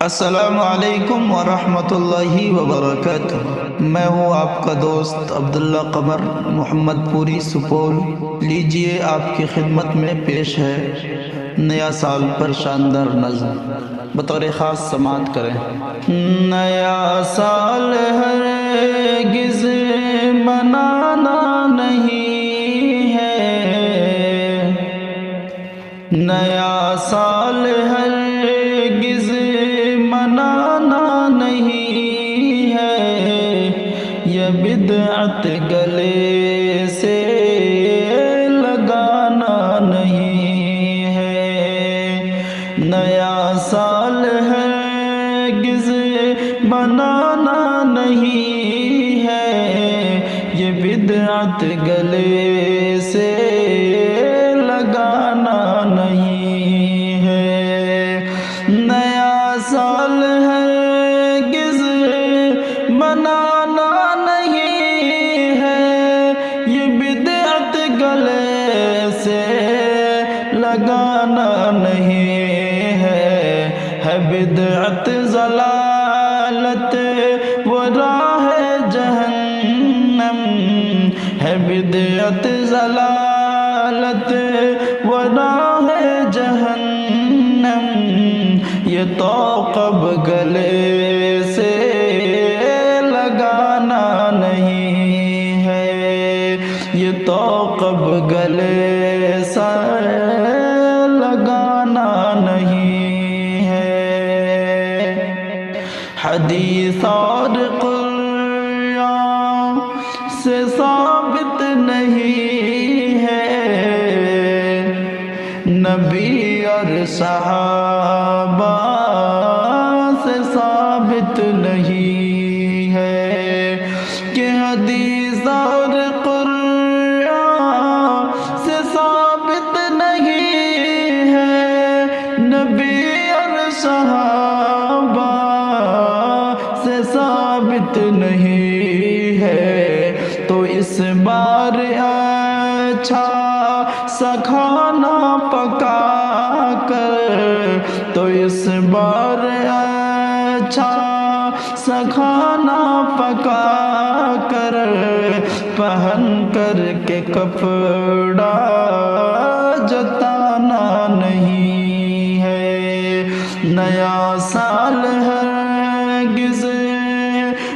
السلام علیکم ورحمۃ اللہ وبرکاتہ۔ میں ہوں آپ کا دوست عبداللہ قمر، محمد پوری، سپول۔ لیجئے آپ کی خدمت میں پیش ہے نیا سال پر شاندار نظم، بطور خاص سماعت کریں۔ نیا سال ہرگز منانا نہیں ہے، نیا سال ہرگز منانا نہیں ہے، یہ بدعت گلے سے لگانا نہیں ہے۔ نیا سال ہرگز منانا نہیں ہے، یہ بدعت گلے سے لگانا نہیں ہے۔ نیا سال ہرگز منانا نہیں ہے، یہ بدعت گلے سے لگانا نہیں ہے بدعت ضلالت و راہ جہنم، ہے بدعت ضلالت و راہ جہنم، یہ توقب گلے سے لگانا نہیں ہے، یہ توقب گلے سے لگانا نہیں ہے۔ حدیث اور قرآن سے ثابت نہیں ہے، نبی اور صحابہ سے ثابت نہیں ہے، کہ حدیث اور قرآن سے ثابت نہیں ہے، نبی اور صحابہ سے ثابت نہیں ہے، تو اس بار اچھا سا کھانا پکا کر، تو اس بار اچھا سا کھانا پکا کر، پہن کر کے کپڑا جتانا نہیں ہے۔ نیا سال ہرگز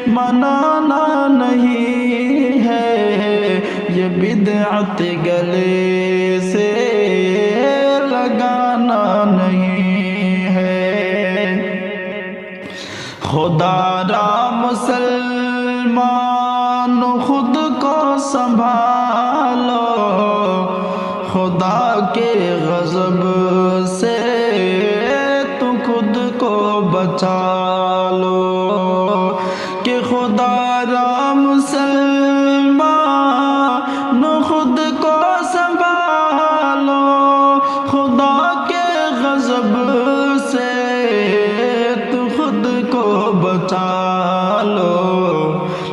منانا نہیں ہے، یہ بدعت گلے سے لگانا نہیں ہے۔ خدا را مسلمان خود کو سنبھالو، خدا کے غضب سے تو خود کو بچا لو، کہ خدا را مسلمان خود کو سنبھالو، خدا کے غضب سے تو خود کو بچا لو۔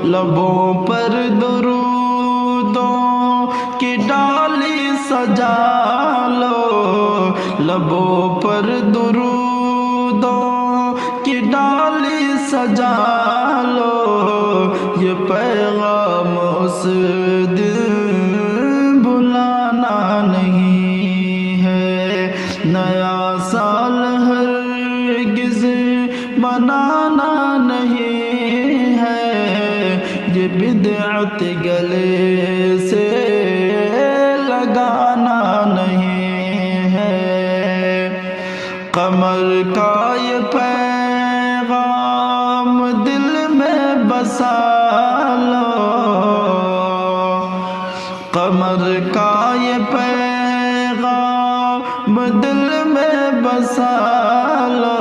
لبوں پر درودوں کی ڈالی سجا لو، لبوں پر درودوں کی ڈالی سجا لو، یہ پیغام اس دن بلانا نہیں ہے۔ نیا سال ہرگز منانا نہیں ہے، یہ بدعت گلے سے لگانا نہیں ہے۔ قمر کا یہ پیغام دل میں بسا لو، قمر کا یہ پیغام دل میں بسا لو،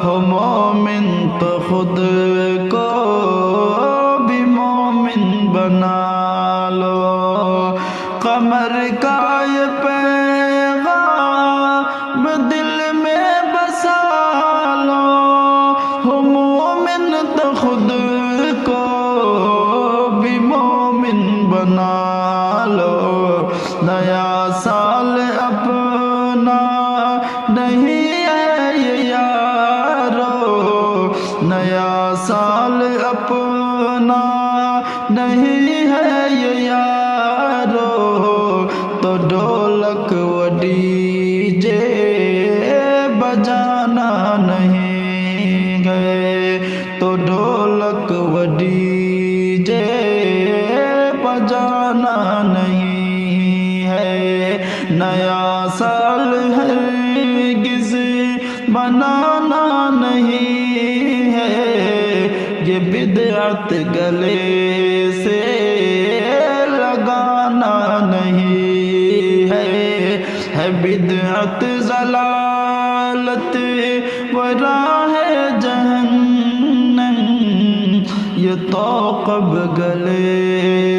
ہو مومن تو خود کو بھی مومن بنا لو۔ قمر کا یہ پیغام دل میں بسا لو، ہو مومن تو خود کو بھی مومن بنا لو۔ نیا سال اپنا نہیں ہے یہ یار بجانا نہیں ہے، تو ڈھولک و ڈی جے بجانا نہیں ہے، نیا سال ہرگز بنانا نہیں ہے، یہ بدعت گلے سے لگانا نہیں ہے بدعت ضلالت و راہ جہنم، یہ توقب گلے